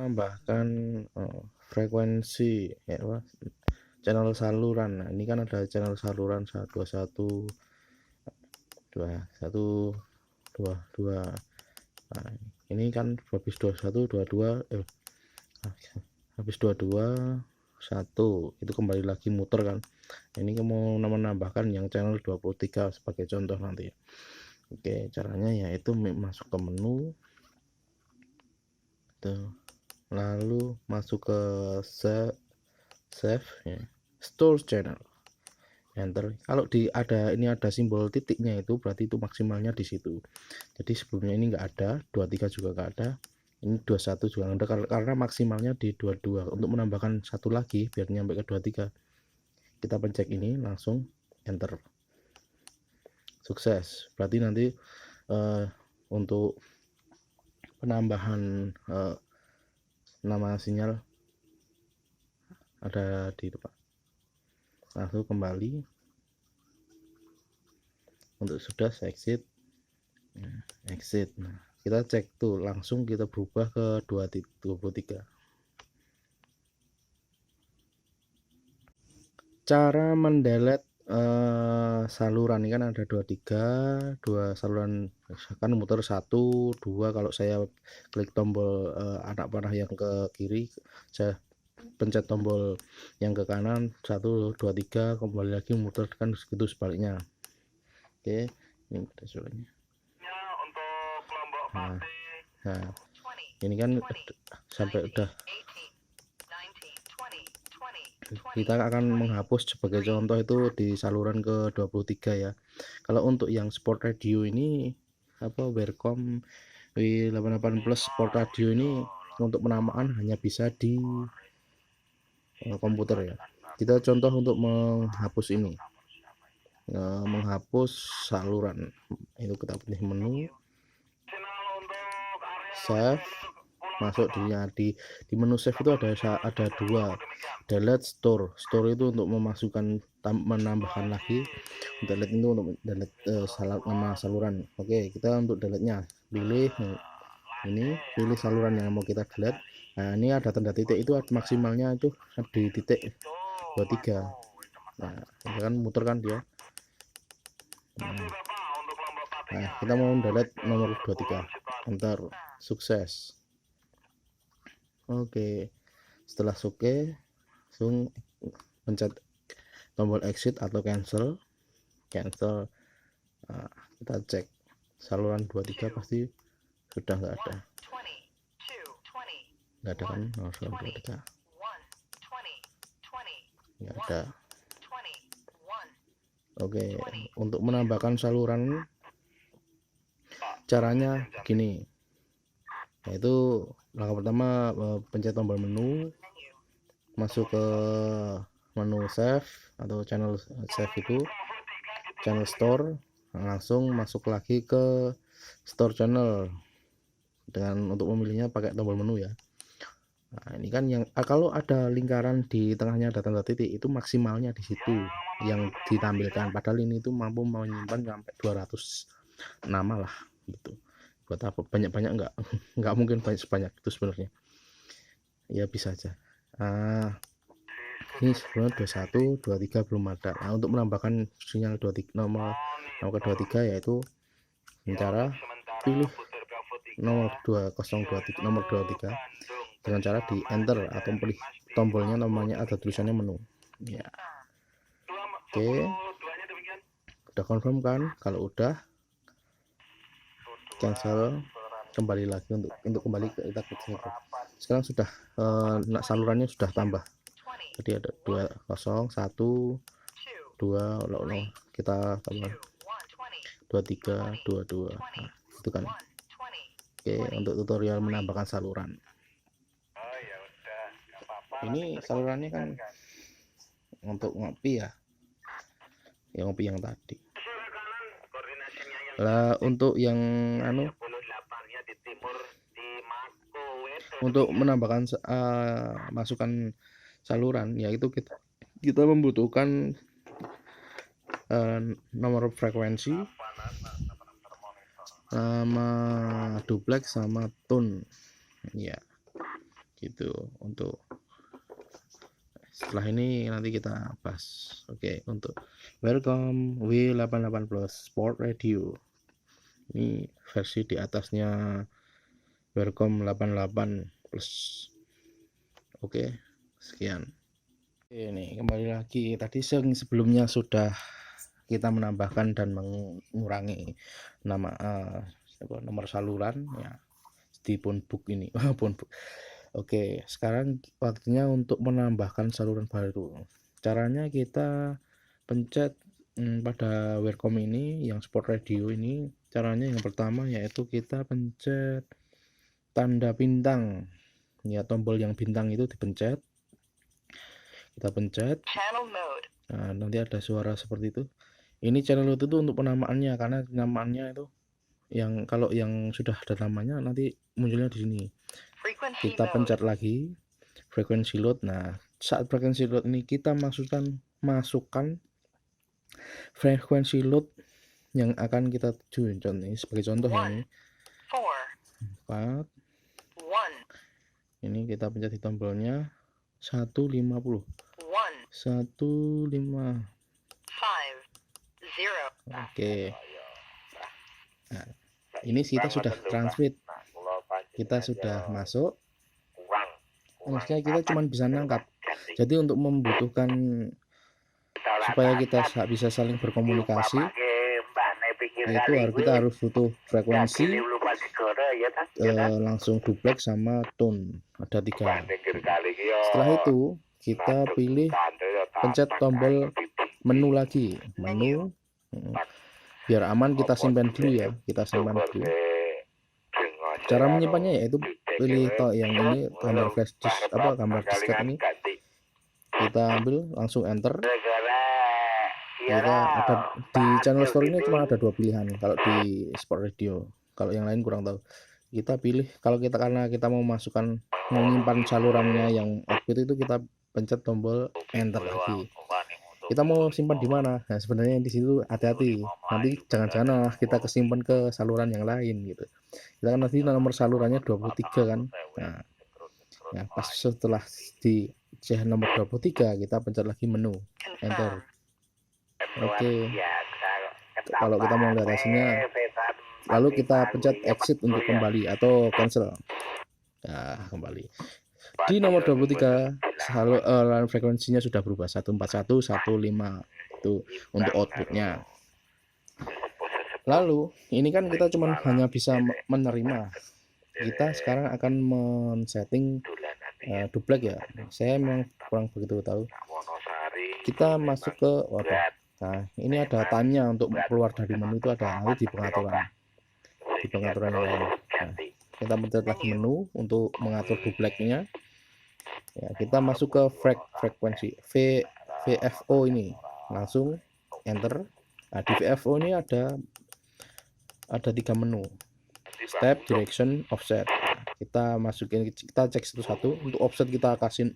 menambahkan frekuensi ya apa, channel saluran. Nah, ini kan ada channel saluran 21 21 22. Nah, ini kan habis 21 22 habis 22 1 itu kembali lagi muter kan. Ini mau menambahkan yang channel 23 sebagai contoh nanti ya. Oke, caranya yaitu masuk ke menu tuh, lalu masuk ke save ya, store channel, enter. Kalau ini ada simbol titiknya, itu berarti itu maksimalnya di situ. Jadi sebelumnya ini enggak ada, 23 juga enggak ada, ini 21 juga enggak ada, karena maksimalnya di 22. Untuk menambahkan satu lagi biar nyampe ke 23, kita pencet ini, langsung enter. Sukses. Berarti nanti untuk penambahan nama sinyal ada di depan. Langsung kembali. Untuk sudah exit. Exit. Nah, kita cek tuh, langsung kita berubah ke 23. Cara mendelete saluran ini kan ada 2 saluran, kan muter 1 2. Kalau saya klik tombol anak panah yang ke kiri, saya pencet tombol yang ke kanan 1 2 3, kembali lagi muter, kan segitu sebaliknya. Oke, ini ada suaranya. Nah, ini kan sampai udah. Kita akan menghapus sebagai contoh itu di saluran ke 23 ya. Kalau untuk yang sport radio ini apa, Welcome W88 plus sport radio ini, untuk penamaan hanya bisa di komputer ya. Kita contoh untuk menghapus ini, menghapus saluran, itu kita pilih menu, save, masuk di menu save itu ada 2, delete, store. Store itu untuk memasukkan, menambahkan lagi, delete itu untuk delete nama saluran. Oke, kita untuk delete nya pilih ini, pilih saluran yang mau kita delete. Nah, ini ada tanda titik, itu maksimalnya itu di titik 23. Nah, ini kan muter kan dia. Nah, kita mau delete nomor 23, enter. Sukses. Oke, setelah langsung pencet tombol exit atau cancel. Nah, kita cek saluran 23 pasti sudah nggak ada kan, saluran 23 nggak ada. Oke, untuk menambahkan saluran caranya begini, yaitu langkah pertama, pencet tombol menu, masuk ke menu save atau channel save, itu channel store, langsung masuk lagi ke store channel, dengan untuk memilihnya pakai tombol menu ya. Nah, ini kan yang kalau ada lingkaran di tengahnya ada tanda titik, itu maksimalnya di situ yang ditampilkan, padahal ini itu mampu menyimpan sampai 200 nama lah gitu. Buat apa banyak-banyak, nggak mungkin sebanyak itu sebenarnya ya, bisa aja. Ini sebenarnya 21 23 belum ada. Nah, untuk menambahkan sinyal 23 nomor ke 23, yaitu cara pilih nomor 2023 nomor 23 dengan cara di enter atau pilih tombolnya, namanya ada tulisannya menu ya. Oke, udah confirm kan? Kalau udah, cancel, kembali lagi untuk kembali ke kita klik. Sekarang sudah salurannya sudah tambah. Jadi ada 20 1 2, kita tambah 23 22. Nah, itu kan. Oke, untuk tutorial menambahkan saluran. Ini salurannya kan untuk ngopi ya, ngopi yang tadi. Lah untuk yang untuk menambahkan masukan saluran, yaitu kita membutuhkan nomor frekuensi, nama duplex sama tone ya, gitu. Untuk setelah ini nanti kita bahas. Oke, untuk Welcome W88 Plus Sport Radio, ini versi di atasnya Welcome 88 Plus. Oke, sekian. Ini kembali lagi, tadi sebelumnya sudah kita menambahkan dan mengurangi nama nomor saluran ya di phonebook ini. Phonebook. Oke, sekarang waktunya untuk menambahkan saluran baru. Caranya kita pencet pada Welcome ini yang Sport Radio ini, caranya yang pertama yaitu kita pencet tanda bintang ya, tombol yang bintang itu dipencet, kita pencet. Nah, nanti ada suara seperti itu. Ini channel mode itu untuk penamaannya, karena namaannya itu yang kalau yang sudah ada namanya nanti munculnya di sini. Kita pencet lagi frekuensi load. Nah, saat frekuensi load ini kita masukkan frekuensi load yang akan kita tuju. Contoh sebagai contoh ya, ini 4. Ini kita pencet di tombolnya 150. 150. Oke. Nah, ini kita sudah transmit, kita sudah masuk. Maksudnya kita cuma bisa nangkap. Jadi untuk membutuhkan supaya kita bisa saling berkomunikasi, itu kita harus butuh frekuensi langsung duplex sama tone, ada 3. Setelah itu kita pilih, pencet tombol menu lagi, menu. Biar aman kita simpan dulu ya, kita simpan dulu. Cara menyimpannya yaitu pilih yang ini, gambar flash disk, gambar disket ini, kita ambil langsung enter. Kita ada di channel store ini cuma ada 2 pilihan kalau di Sport Radio, kalau yang lain kurang tahu. Kita pilih, karena kita mau masukkan, mau menyimpan salurannya yang output itu, kita pencet tombol enter lagi. Kita mau simpan di mana? Nah, sebenarnya di situ hati-hati, nanti jangan-jangan kita kesimpan ke saluran yang lain gitu. Kita kan nanti nomor salurannya 23 kan. Nah, ya pas setelah di nomor 23 kita pencet lagi menu, enter. Oke. Kalau kita mau lihat hasilnya, lalu kita pencet exit untuk kembali atau cancel. Nah, kembali. Di nomor 23 saluran frekuensinya sudah berubah 141 105 itu untuk outputnya. Lalu ini kan kita hanya bisa menerima. Kita sekarang akan men-setting duplex ya. Saya memang kurang begitu tahu. Kita masuk ke nah, ini ada time-nya untuk keluar dari menu, itu ada nanti di pengaturan yang lain. Nah, kita pencet lagi menu untuk mengatur duplexnya. Ya, kita masuk ke frekuensi VFO ini, langsung enter. Nah, di VFO ini ada 3 menu, step, direction, offset. Nah, kita masukin, kita cek satu-satu. Untuk offset kita kasih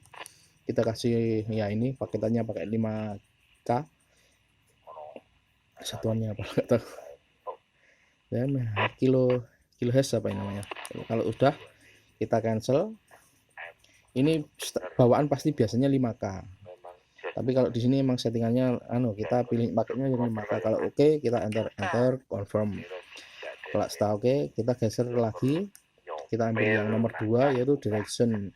ya, ini paketannya pakai 5K, satuannya apa nggak tahu, dan kilohertz apa ini namanya. Kalau udah kita cancel. Ini bawaan pasti biasanya 5K. Tapi kalau di sini emang settingannya kita pilih paketnya yang 5K. Kalau oke, kita enter confirm. Kalau setelah oke, kita geser lagi. Kita ambil yang nomor 2 yaitu direction.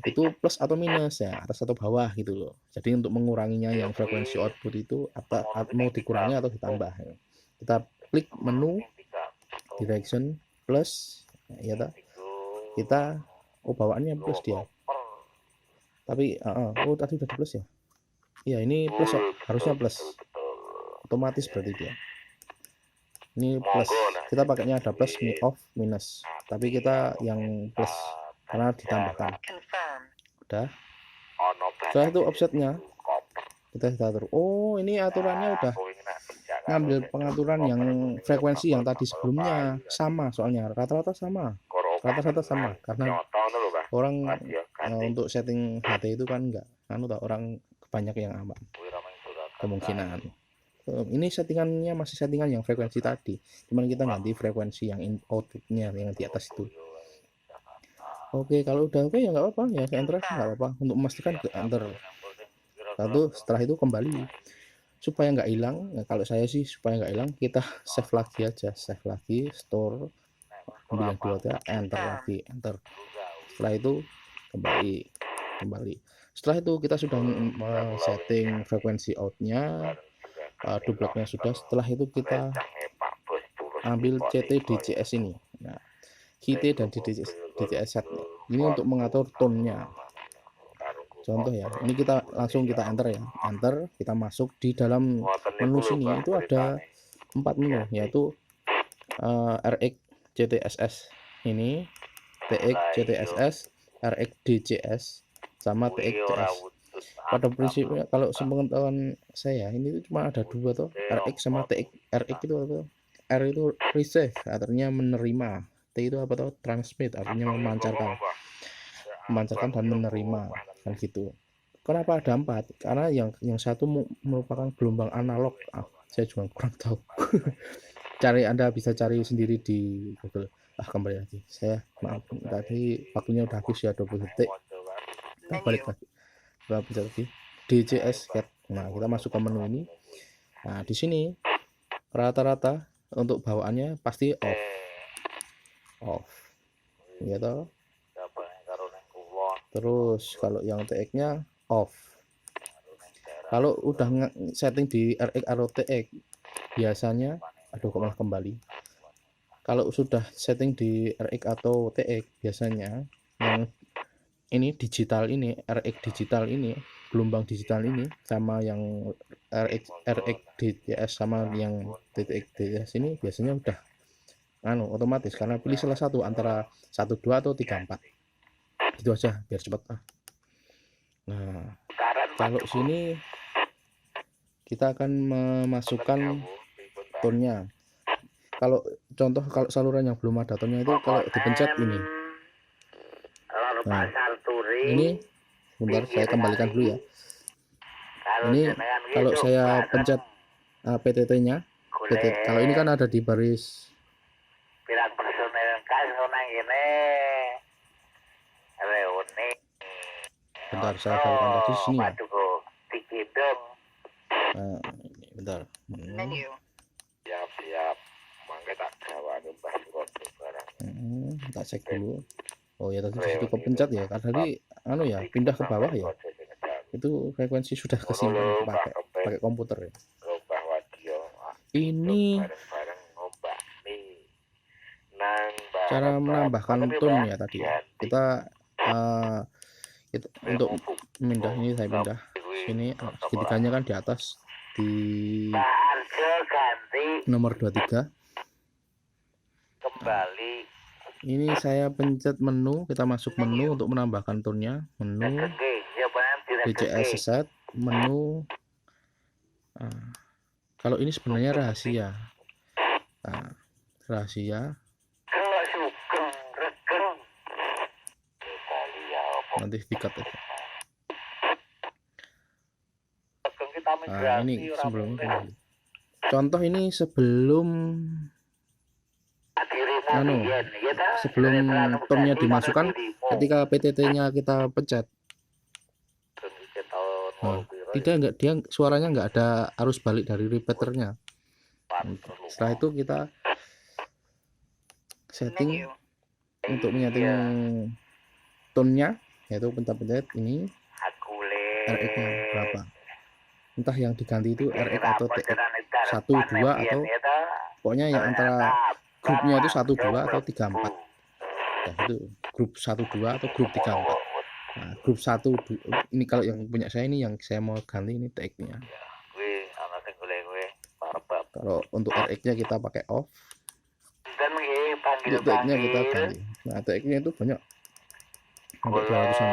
Itu plus atau minus ya, atas atau bawah gitu loh. Jadi untuk menguranginya yang frekuensi output itu mau dikurangi atau ditambah. Kita klik menu direction plus ya, kita bawaannya plus dia. Tapi tadi udah di plus ya. Iya, ini plus ya, harusnya plus. Otomatis berarti dia. Ini plus. Kita pakainya ada plus, off, minus. Tapi kita yang plus karena ditambahkan. Udah. Setelah itu offsetnya kita atur. Oh, ini aturannya udah ngambil pengaturan yang frekuensi yang tadi sebelumnya sama, soalnya rata-rata sama. Karena orang untuk setting HT itu kan enggak orang banyak yang aman kemungkinan. Ini settingannya masih settingan yang frekuensi tadi, cuman kita ganti frekuensi yang outputnya yang di atas itu. Oke, kalau udah oke ya nggak apa-apa ya, saya enter aja nggak apa-apa untuk memastikan ke enter. Lalu setelah itu kembali supaya nggak hilang. Nah, kalau saya sih supaya nggak hilang kita save lagi aja, save lagi, store, ambil yang dua ya, enter lagi, enter. Setelah itu kembali. Setelah itu kita sudah setting frekuensi outnya, dubleknya sudah. Setelah itu kita ambil CT DCS ini. Nah, KT dan DCS set ini untuk mengatur tone-nya. Contoh ya, ini kita langsung kita enter ya, enter, kita masuk di dalam menu sini itu ada 4 menu, yaitu RX CTSS ini, TX CTSS, RX DCS, sama TX CS. Pada prinsipnya kalau sepengetahuan saya ini cuma ada dua tuh, RX sama TX. RX itu apa? R itu receive, artinya menerima. T itu apa tuh? Transmit, artinya memancarkan dan menerima, kan gitu. Kenapa ada 4? Karena yang satu merupakan gelombang analog. Saya juga kurang tahu. Anda bisa cari sendiri di Google. Kembali lagi. Saya maaf tadi waktunya udah habis ya 20 detik. Kita balik lagi. Kita bisa lagi. DCS cat. Nah, kita masuk ke menu ini. Nah, di sini rata-rata untuk bawaannya pasti off. Off. Ya toh. Terus kalau yang TX-nya off. Kalau udah setting di RX atau TX biasanya aduh kok malah kembali. Kalau sudah setting di RX atau TX biasanya yang ini digital ini, RX digital ini, gelombang digital ini sama yang RX DCS sama yang TX DCS ini biasanya udah otomatis, karena pilih salah satu antara 12 atau 34. Gitu aja biar cepat. Nah, kalau sini kita akan memasukkan tone-nya. Kalau contoh kalau saluran yang belum ada tone-nya itu kalau dipencet ini. Nah, ini bentar saya kembalikan dulu ya. Ini kalau saya pencet PTT-nya, kalau ini kan ada di baris bentar saya balikan tadi sini ya. Nah, ini bentar. Tak cek dulu. Oh ya tadi disitu kepencet ya, karena tadi ya pindah ke bawah ya. Itu frekuensi sudah ke sini pakai komputer ya. Ini cara menambahkan tone ya tadi ya. Kita untuk pindah ini saya pindah sini segitiganya kan di atas di nomor 23. Ini saya pencet menu, kita masuk menu untuk menambahkan tone-nya, menu DCS set, menu. Kalau ini sebenarnya rahasia. Rahasia. Nanti dikat aja. Ini sebelum contoh ini sebelum tone-nya dimasukkan ketika PTT-nya kita pencet. Tidak dia suaranya nggak ada arus balik dari repeaternya. Setelah itu kita setting untuk menyeting tone-nya, yaitu pencet ini RX-nya berapa. Entah yang diganti itu RX atau TX 1, 2 atau pokoknya yang antara grupnya itu 1, 2 atau 3, 4. Ya itu grup 1, 2 atau grup 3, 4. Nah, grup 1 ini kalau yang punya saya ini yang saya mau ganti ini TX-nya. Kalau untuk RX-nya kita pakai off. Untuk TX-nya kita ganti. Nah, TX-nya itu banyak sampai 200-an.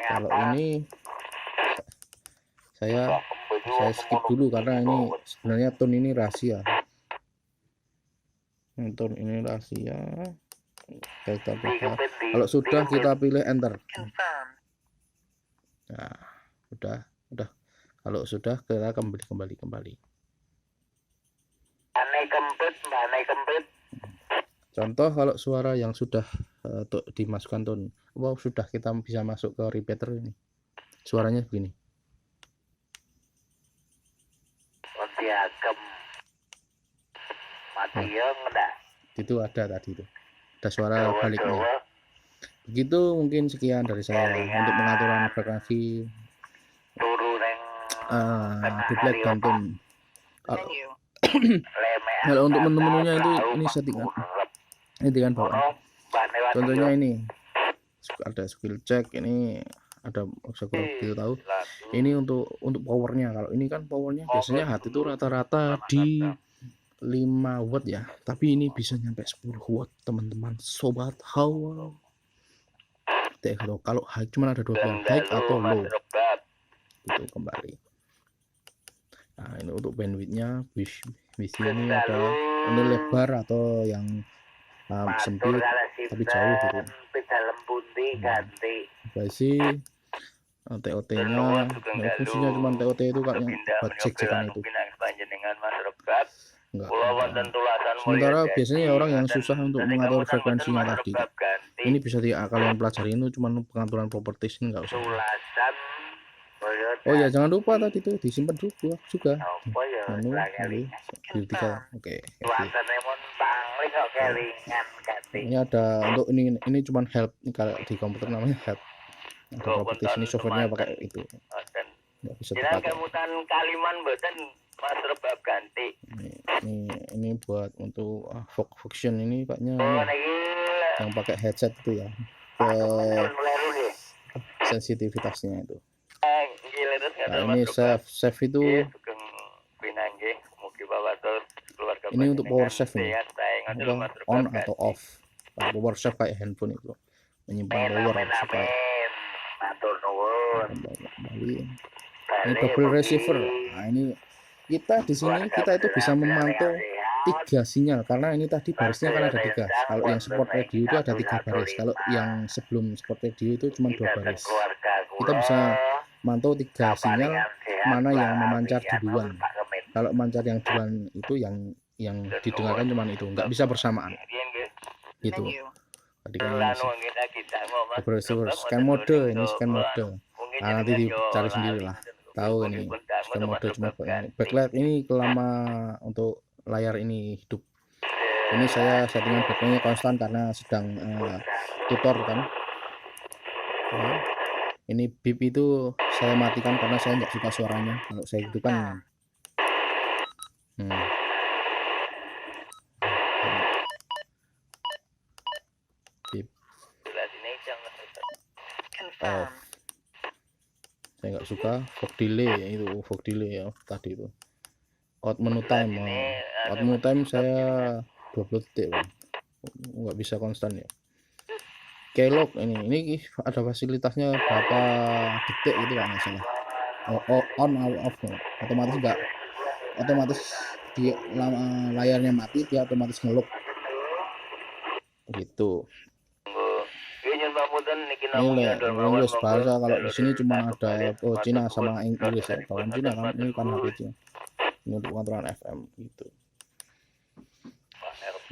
Kalau ini saya skip dulu karena ini sebenarnya tone ini rahasia. Tone ini rahasia. Kalau sudah kita pilih enter. Nah, udah. Kalau sudah kita kembali. Contoh kalau suara yang sudah dimasukkan tone, sudah kita bisa masuk ke repeater ini. Suaranya begini. Itu ada tadi itu. Ada suara baliknya. Begitu mungkin sekian dari saya untuk pengaturan frekuensi duplex dan tone. Kalau untuk menu-menunya itu ini settingan. Ini dengan bawaan. Contohnya ini ada skill check, ini ada saya kurang begitu tahu. Ini untuk powernya. Kalau ini kan powernya biasanya hati itu rata-rata di 5 watt ya, tapi ini bisa nyampe 10 watt teman-teman sobat hawa. Kalau high cuma ada 2 pilihan, high atau low. Itu kembali. Nah, ini untuk bandwidthnya bisa ini ada ini lebar atau yang sempit tapi jauh gitu. Basi TOT nya fungsinya cuma TOT itu kan yang buat cek-cekan itu. Enggak. Sementara biasanya orang yang susah untuk mengatur frekuensinya tadi, ini bisa kalian pelajari, ini cuma pengaturan properties, ini enggak usah. Oh ya, jangan lupa tadi itu disimpan juga. Menu di 3. Oke. Ini ada untuk ini cuma help, ini kalau di komputer namanya help. Ada properties, ini softwarenya pakai itu. Nggak bisa dipakai. Ini buat untuk function ini paknya yang pakai headset itu ya, sensitivitasnya itu. Nah, ini save itu ini untuk power save ini, on atau off. Power save kayak handphone itu menyimpan power supaya kembali. Ini double receiver. Nah, ini kita di sini itu bisa memantau 3 sinyal karena ini tadi barisnya kan ada 3. Kalau yang sport radio itu ada 3 baris. Kalau yang sebelum sport radio itu cuma 2 baris. Kita bisa mantau 3 sinyal mana yang memancar duluan. Kalau memancar yang duluan itu yang didengarkan cuma itu, nggak bisa bersamaan. Gitu. Tadi kan ini scan mode, ini scan mode. Nah, nanti dicari sendiri lah. Tahu ini scan mode cuma backlight ini kelama untuk layar ini hidup. Ini saya settingan backlightnya konstan karena sedang tutor kan. Nah, ini beep itu saya matikan karena saya nggak suka suaranya. Kalau saya hidupkan beep off. Saya nggak suka fog delay, itu fog delay ya tadi itu. Out menu time, out menu time saya 20 detik bang. Nggak bisa konstan ya. Keylog ini ada fasilitasnya berapa detik gitu kan misalnya. On off otomatis enggak, otomatis di layarnya mati dia otomatis ngeluk gitu. Ini language bahasa, kalau di sini cuma ada Cina sama Inggris ya, kawan Cina kan, ini kan HP Cina. Ini untuk pengaturan FM gitu.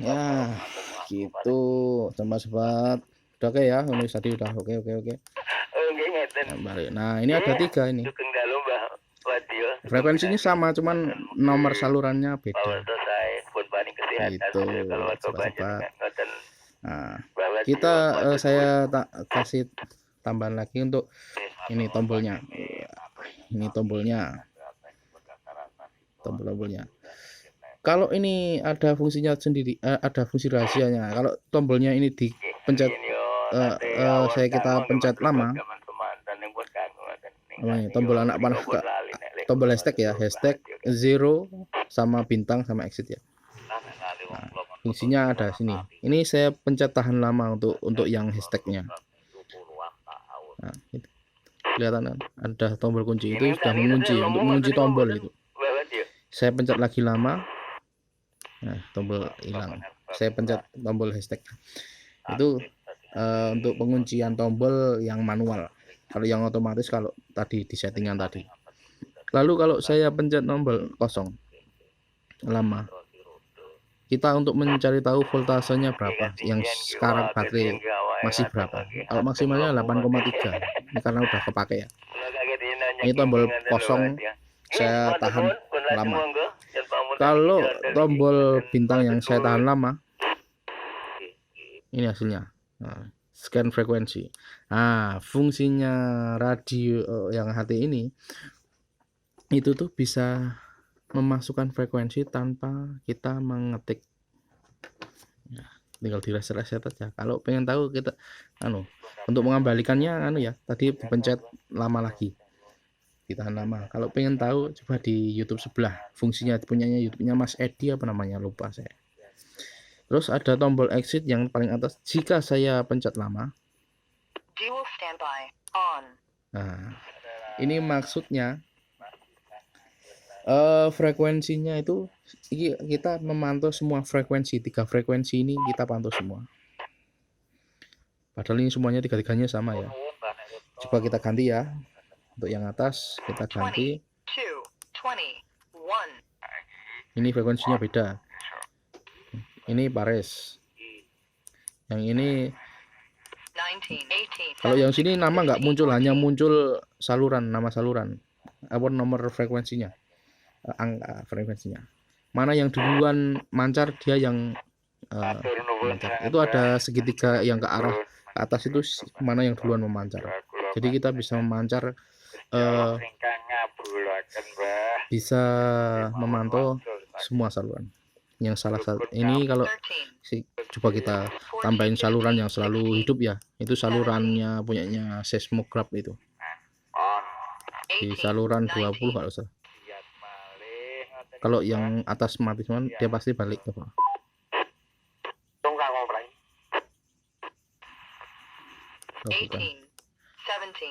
Ya gitu sobat-sobat, udah oke ya, ini tadi udah oke. Nah ini ada 3 ini. Frekuensinya sama, cuman nomor salurannya beda. Gitu sobat-sobat. Nah, saya kasih tambahan lagi untuk ini tombolnya. Ini tombolnya. Kalau ini ada fungsinya sendiri, ada fungsi rahasianya. Kalau tombolnya ini dipencet, kita pencet lama. Tombol anak panah, tombol hashtag ya, hashtag 0 sama bintang sama exit ya. Nah, fungsinya ada sini. Ini saya pencet tahan lama untuk yang hashtagnya. Nah, itu. Kelihatan ada tombol kunci, itu sudah mengunci, untuk mengunci tombol itu. Saya pencet lagi lama. Nah, tombol hilang. Saya pencet tombol hashtag. Itu untuk penguncian tombol yang manual. Kalau yang otomatis kalau tadi di settingan tadi. Lalu kalau saya pencet tombol kosong lama. kita untuk mencari tahu voltasenya berapa, yang sekarang baterai masih berapa. Kalau maksimalnya 8,3, ini karena udah kepake ya. Ini tombol kosong saya tahan lama. Kalau tombol bintang yang saya tahan lama, ini hasilnya. Nah, scan frekuensi. Nah, fungsinya radio yang HT ini itu tuh bisa memasukkan frekuensi tanpa kita mengetik. Nah, tinggal di reset aja. Kalau pengen tahu kita untuk mengembalikannya ya, tadi dipencet lama lagi, ditahan lama. Kalau pengen tahu coba di YouTube sebelah, fungsinya punyanya YouTube-nya Mas Edi apa namanya, lupa saya. Terus ada tombol exit yang paling atas. Jika saya pencet lama, nah ini maksudnya frekuensinya itu kita memantau semua frekuensi, 3 frekuensi ini kita pantau semua. Padahal ini semuanya tiga-tiganya sama ya. Coba kita ganti ya. Untuk yang atas kita ganti. Ini frekuensinya beda. Ini pares. Yang ini, kalau yang sini nama nggak muncul, hanya muncul saluran, nama saluran, apa nomor frekuensinya, angka frekuensinya. Mana yang duluan mancar dia yang mancar. Itu ada segitiga yang ke arah ke atas itu mana yang duluan memancar. Jadi kita bisa memancar, bisa memantau semua saluran. Yang salah satu ini kalau coba kita tambahin saluran yang selalu hidup ya, itu salurannya punyanya seismograph itu di saluran 20 kalau salah. Kalau yang atas mati cuman dia pasti balik coba.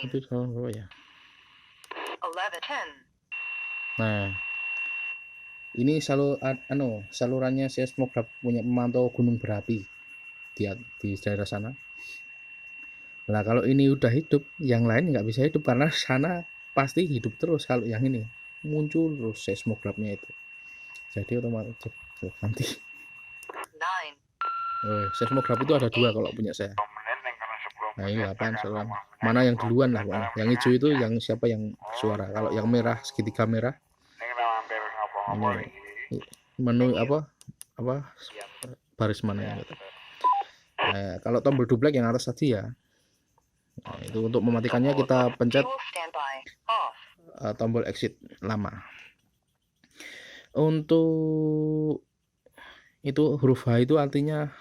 Itu salah berapa ya? Nah, ini salurannya seismograph punya pemantau gunung berapi di daerah sana. Nah, kalau ini udah hidup, yang lain nggak bisa hidup karena sana pasti hidup terus. Kalau yang ini muncul terus seismographnya itu, jadi otomatis nanti. Seismograph itu ada 2 kalau punya saya. Nah, ini 8 saluran. Mana yang duluan lah pokoknya. Yang hijau itu yang siapa yang suara. Kalau yang merah, segitiga merah, ini menu apa baris mana yang itu. Nah, kalau tombol double yang atas tadi ya, nah, itu untuk mematikannya kita pencet tombol exit lama. Untuk itu huruf H itu artinya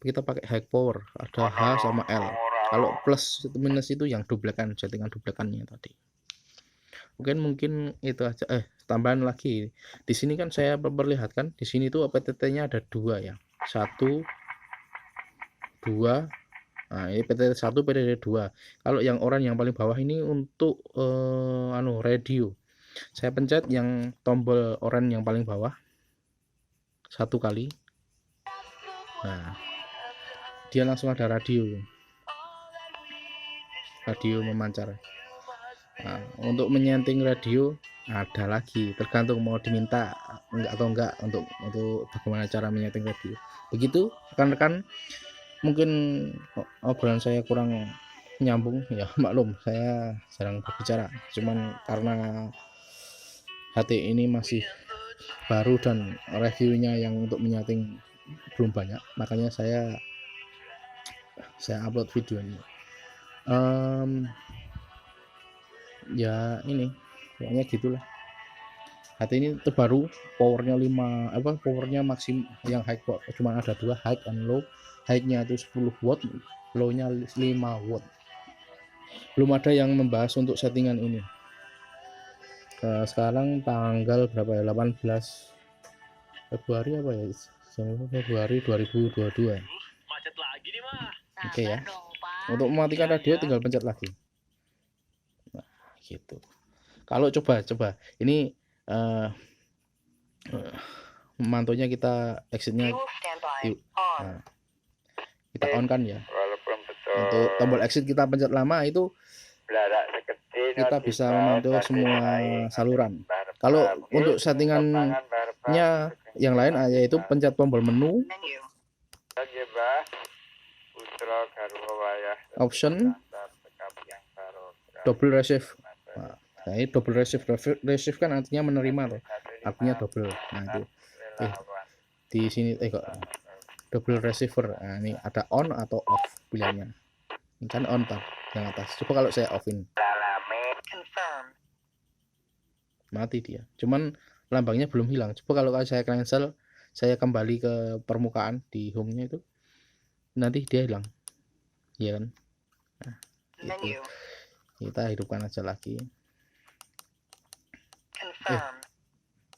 kita pakai high power, ada H sama L. Kalau plus minus itu yang dublekan, settingan dublekannya tadi. Mungkin itu aja. Tambahan lagi di sini kan saya memperlihatkan di sini tuh PTT-nya ada 2 ya, 1 2. Nah, ini PTT 1, PTT 2. Kalau yang orange yang paling bawah ini untuk radio. Saya pencet yang tombol orange yang paling bawah 1 kali. Nah, dia langsung ada radio memancar. Nah, untuk menyenting radio ada lagi, tergantung mau diminta atau enggak untuk bagaimana cara menyeting radio. Begitu rekan-rekan, mungkin obrolan saya kurang nyambung ya, maklum saya jarang berbicara, cuman karena HT ini masih baru dan reviewnya yang untuk menyeting belum banyak, makanya saya upload video ini. Ya ini pokoknya gitulah. HT ini terbaru, powernya maksimum yang high power cuma ada 2, high and low. High-nya itu 10 watt, low-nya 5 watt. Belum ada yang membahas untuk settingan ini. Sekarang tanggal berapa ya, 18 Februari apa ya, Februari 2022. Oke ya, untuk mematikan radio tinggal pencet lagi. Nah, gitu. Kalau coba ini memantaunya, kita exitnya kita on kan ya. Untuk tombol exit kita pencet lama itu kita bisa memantau semua saluran. Kalau untuk settingannya yang lain yaitu pencet tombol menu, option, double receive. Nah, ini double receive, receive kan artinya menerima loh, artinya double. Nah itu di sini kok double receiver. Nah ini ada on atau off pilihannya. Ini kan on tab yang atas. Coba kalau saya off ini, mati dia. Cuman lambangnya belum hilang. Coba kalau saya cancel, saya kembali ke permukaan di home-nya itu, nanti dia hilang, ya kan? Nah, gitu. Kita hidupkan aja lagi.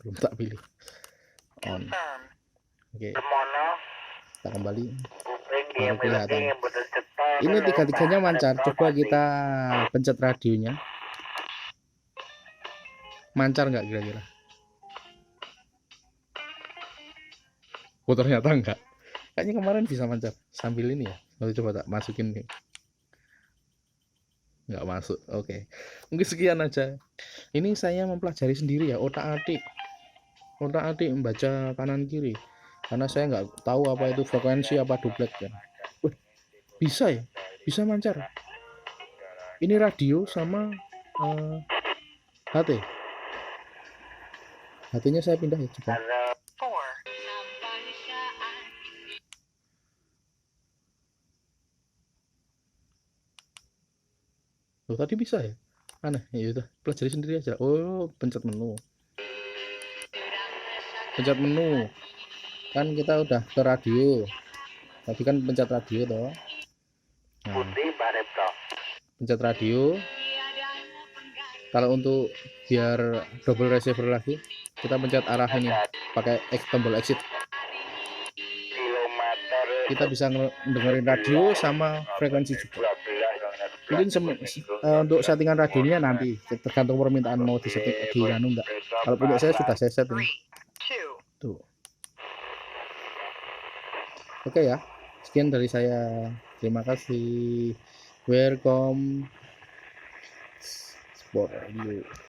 Belum tak pilih on. Oke, kita kembali, baru kelihatan. Ini tiga-tiganya mancar. Coba kita pencet radionya, mancar nggak kira-kira? Oh ternyata enggak. Kayaknya kemarin bisa mancar sambil ini ya. Lalu coba tak masukin nih. Nggak masuk. Oke. Mungkin sekian aja. Ini saya mempelajari sendiri ya, otak-atik membaca kanan kiri. Karena saya nggak tahu apa itu frekuensi apa duplex kan. Bisa ya? Bisa mancar. Ini radio sama HT. HT-nya saya pindah ya coba. Loh, tadi bisa ya? Aneh. Ya udah, pelajari sendiri aja. Oh, pencet menu. Pencet menu. Kan kita udah ke radio. Tadi kan pencet radio toh. Nah, pencet radio. Kalau untuk biar double receiver lagi, kita pencet arah ini pakai tombol exit. Kita bisa dengerin radio sama frekuensi juga. Mungkin untuk settingan radionya nanti tergantung permintaan mau disetting di anu enggak. Kalau punya saya sudah saya set ini. Tuh. Oke ya. Sekian dari saya. Terima kasih. Welcome. Sport Radio.